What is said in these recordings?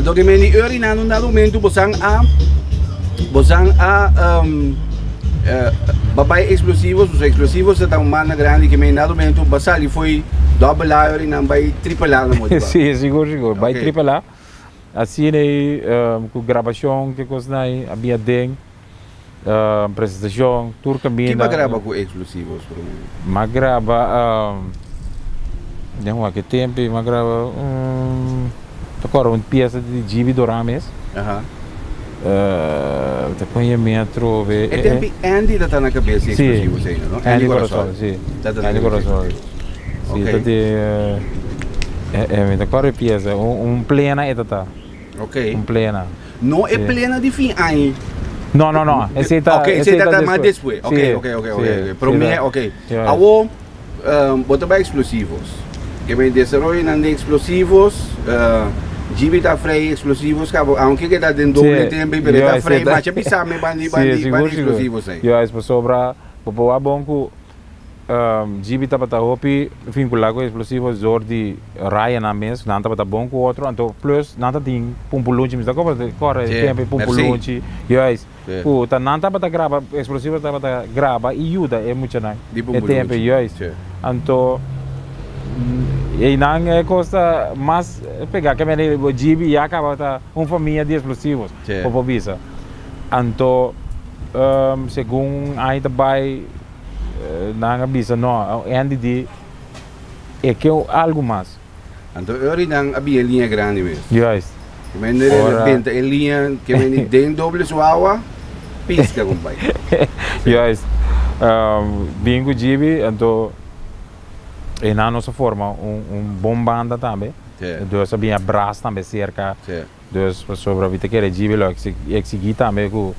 Ando que me ni uri na num dado momento bosang a babai explosivos, os explosivos estão mana grande que me dado momento basali foi double A uri na vai triple A na modo. Sim, seguro, vai triple A. Assim aí com gravação que coisa aí, havia den apresentação, tour caminho. Que grava com explosivos por mim? Mas grava não há que tempo, mas grava agora uma peça de GB Dorames. Te põe metro, é tempo Andy está na cabeça explosivos ainda, não? Andy Corazon, sim. Andy Corazon. Sim, agora é peça, plena é tá. Ok. Plena. Não é plena de fim aí. Não. Esse tá. Ok, esse tá mais depois. Ok. Para mim, ok. Agora, bota para explosivos. Que me desenvolve de explosivos. GB está freio explosivos, aunque que está dentro do tempo, mas está freio, mas já pisa me bandi explosivos aí. Eu acho que sobra, porque bom que GB está para hopi vinculado com explosivos, Jordi Ryan na mesa, não está para bom com outro, então plus não está tem pumpulunchi, mas agora corre tempo pumpulunchi, eu acho que tá não está para gravar explosivos, está para gravar e ajuda é muito não, é tempo eu acho, então e não é coisa mais pegar que o GB e acaba tá uma família de explosivos para visa então segundo aí também não visa não NDD é que algo mais então eu não havia linha grande mesmo yes que me de repente a linha que me tem doble suawa pisca compai yes bingo GB então e na nossa forma bom banda também dus sabia braço também cerca dus sobre a vida que era gibelo exigir também com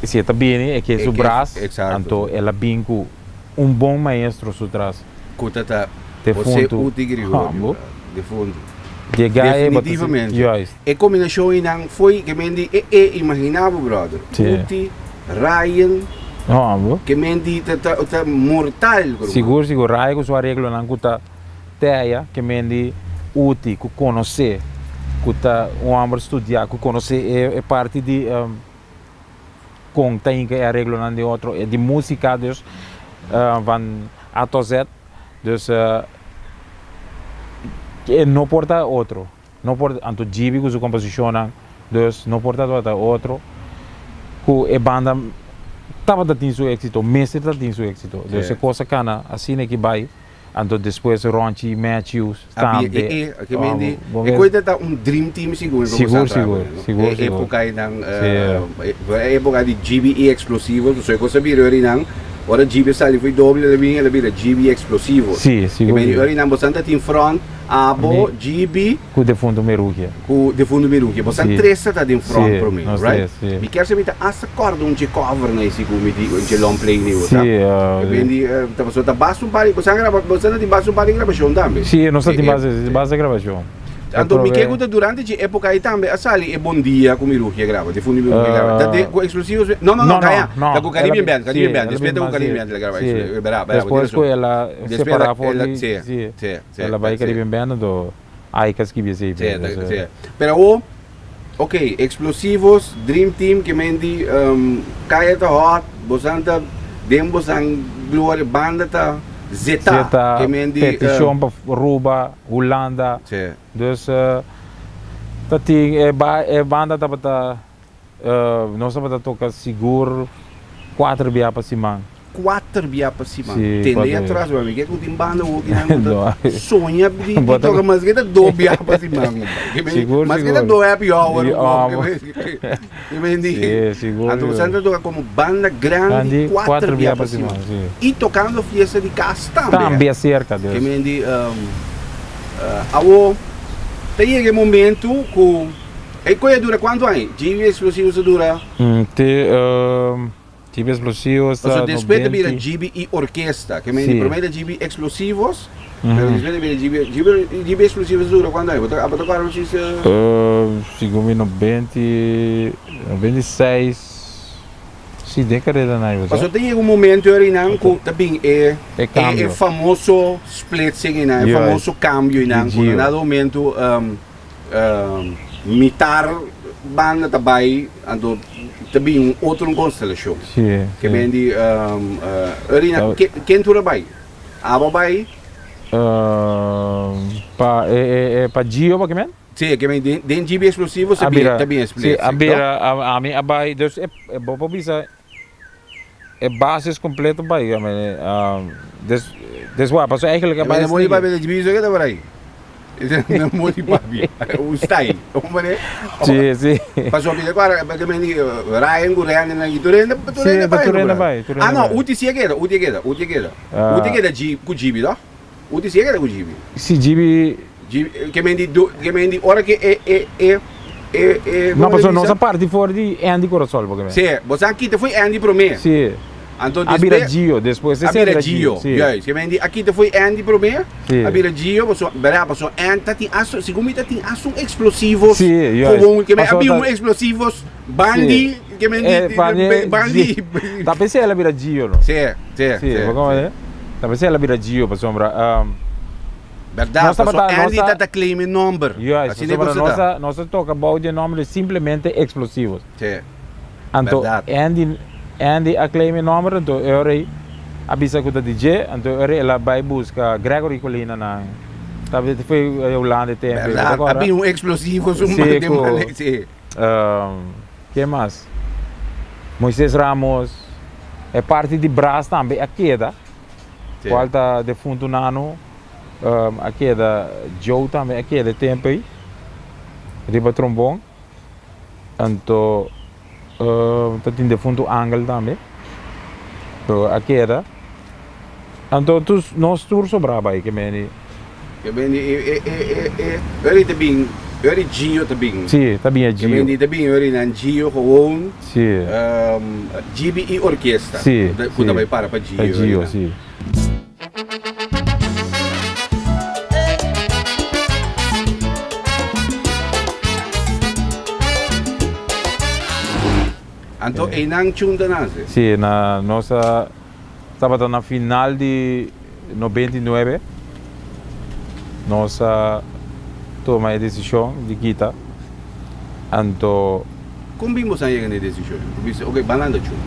se está bem é que o braço então ela bem com bom maestro por trás cuta tá você o tigrigo de fundo definitivamente e combinação não foi que me imaginava brother Uti Ryan que mendi tá mortal. Seguro, Raya com sua regra não cuta teia que mendi útil, que conhecer, que tá homem estudar, que conhecer é parte de com tem que a regra não de outro, é de música dus van A to Z, dus que não porta outro, não porta anto GB com sua composição, dus não porta outro, que é banda estava tendo seu êxito, mestre está tendo seu êxito. Então, se coisa cana, assim é que vai. Então, depois, Ronchi, Matthews, também. E coisa tá dream team seguro. Seguro. Época de GB e explosivo, você coisa virou ali não. Ora GB sali foi doble, ela vira GB explosivo. Sim, seguro. E ali não, você tá em front, abo, GB. Com de fundo merugia. Você três tá em front para mim, right? Me quer saber essa corda um de cover na esse como de long play nisso, tá? Quindi você tá baixo pari, você tá de baixo pari gravação também. Sim, não está de base gravação. Então, me quer durante a época aí também, a sali é bom dia com miru que grava, de fundo miru que grava. Tá de com explosivos? Não, caia. Tá com Caribbean Band, respeita com Caribbean Band grava isso. Depois com ela separar fora. Sim. Ela vai Caribbean Band do aí que escreve assim. Sim. Pero ok, explosivos, Dream Team que mendi caia tá hot, bosanta demos ang glory banda tá Zeta, que mendi petição para Ruba, Holanda. Dus tati banda tá para nós para tocar seguro 4 via para cima. 4 via para cima. Tem atrás, meu amigo, que tem banda o que não sonha de tocar mas que 2 via para cima. Seguro. Mas que 2 é pior. Que mendi. Seguro. Então você anda tocar como banda grande 4 via para cima. E tocando fiesta de casa também. Também cerca, Deus. Que mendi tem aquele momento que e coisa dura quanto aí? GB explosivos dura? GB explosivos. Ou seja, depois de vir GB e orquestra, que me promete GB explosivos, mas depois de vir GB explosivos dura quanto aí? A tocar não sei se segundo 96. Sim, década da naiva. Mas tem um momento aí não que também é famoso split sing, é famoso cambio não, quando no momento mitar banda também, ando também outra constelação. Sim. Que vem de orina, quem tu vai? Aba vai? Pa Gio, pa kemen? Sim, que vem de GB explosivo, também explica. Sim, abira, a mim abai, dus é bom para bisa. É basis completo bai, des wat, pas eigenlijk Mas não morre para ver de GB, isso que tá por aí. Não morre para ver. O style, como é? Sim, sim. Passou a agora, mas também Ryan, o Ryan na Turena, Turena vai. Ah não, o TC queda, o queda com GB, não? O TC queda com GB. Si GB Que mendi ora que não passou nossa parte fora de Andy Corosol, porque me. Sim, você aqui te foi Andy pro me. Sim. Então Abira Gio, depois Abira Gio. Yes, que mendi aqui te foi Andy pro me. Sim. Abira Gio, passou, berá passou Andy tá tem aço, segundo tá tem aço explosivos. Sim, yes. Como que me abiu explosivos, bandi, que mendi bandi. Tá pensando ela vira Gio, não? Sim, sim. Sim, como é? Tá pensando ela vira Gio, para sombra. Verdade, passou Andy tá claiming number. Yes, assim nossa toca about de nome simplesmente explosivos. Sim. Então, Andy a claim number, então eu avisa com o DJ, então ela vai buscar Gregory Colina na. Talvez foi Holanda tem. Verdade, havia explosivos, sim. Que mais? Moisés Ramos é parte de Brás também, a queda. Qual de fundo nano, a queda Joe também, a queda tempo aí. Riba trombone. Então tem de fundo angle também. So aqui era. Então nós tour sobrava aí que meni. Que meni ele também, ele Gio também. Sim, também é Gio. Que meni também ele na Gio gewoon. Sim. GB e orquestra. Sim. Quando vai para Gio. É Gio, sim. Então, é não chunda nase? Sim, na nossa estava na final de 99. Nossa toma a decisão de quitar. Então, como vimos aí a decisão? Ok, balando chunda.